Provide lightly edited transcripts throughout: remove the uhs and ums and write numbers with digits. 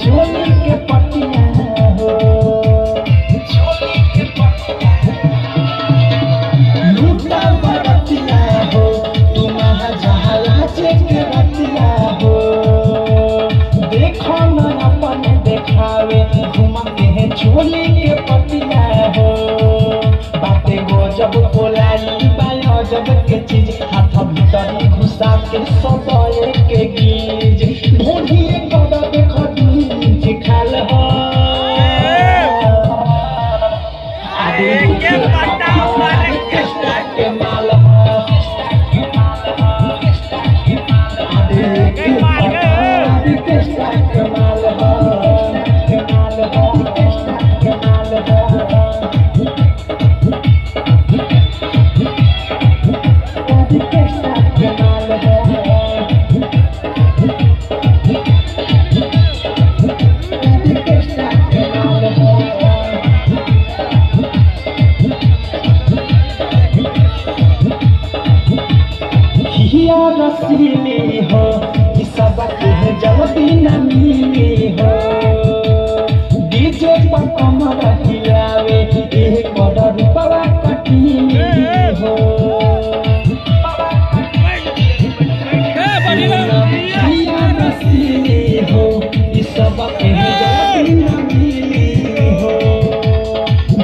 चोली के पटिया हो चोली के पटिया लूटा बरतिया हो तुम जहाज के रतिया हो देखो न अपन देखावे घुमते हैं चोली के पटिया हो बाते गजब बोलाई बायो जब के चीज हाथ भीतर घुसा के सदाए के गीज ढोढ़िए कदा देखो बीज खाल हो आदि के पटाओ आदि कृष्णा के माल हो आदि के पटाओ आदि कृष्णा के माल हो कृष्णा के माल हो रसीली हो कि सबक है जल्दी न मिली हो डीजे पर कमर हिलावे एक करोड़ रुपया कटीली हो रसीली हो कि सबक है जल्दी न मिली हो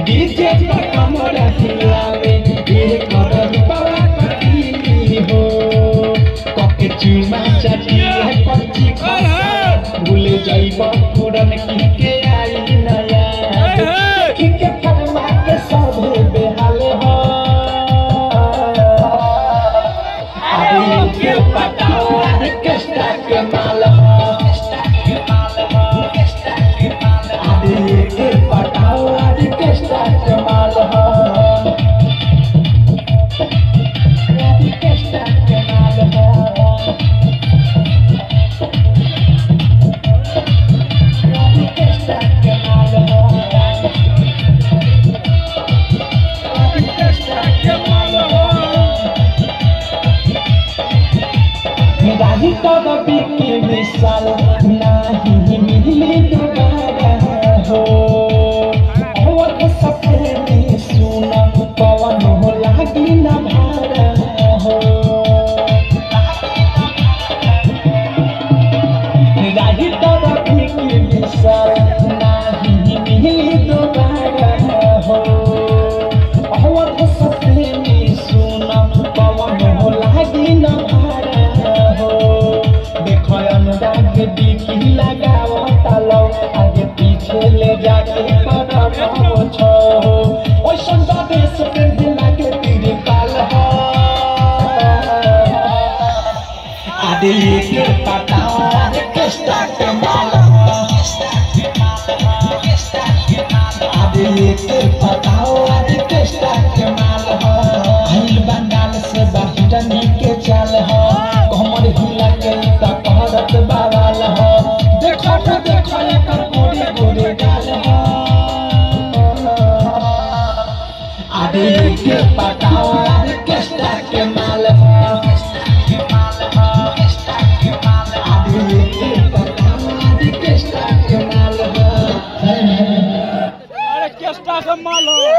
डीजे पर कमर हिलावे एक करोड़ रुपया कटीली हो चुमा चटिया पंची भूल जाइब पुरन की के आई नया के फरमा के सब बेहाल हो आदि के पटाओ आदि कृष्णा के माल हो आदि के पटाओ आदि कृष्णा के माल हो आदि कृष्णा के माल हो राही कभी के मिसाल नहीं मिले दोबारा हो और सपने सुना पवन हो लागी न भारा हो राही कभी के मिसाल नहीं मिले दोबारा हो और सपने सुना पवन हो लागी न भारा के बीकी लगाओ तालो आगे पीछे ले जाके पड़ो छो ओ संदा देश पे दिला के तेरे काल हो आदि के पटाओ आदि कृष्णा के माल हो आदि के पटाओ आदि कृष्णा के माल हो हिल बंगाल से बाहर के चाल हो कमर हिला के कहरत बावाल हो देखो तो देखो एकर गोरे गोरे गाल हो आदि के पटाओ आदि कृष्णा के माल हो आदि के पटाओ आदि कृष्णा के माल हो अरे कृष्णा के माल हो।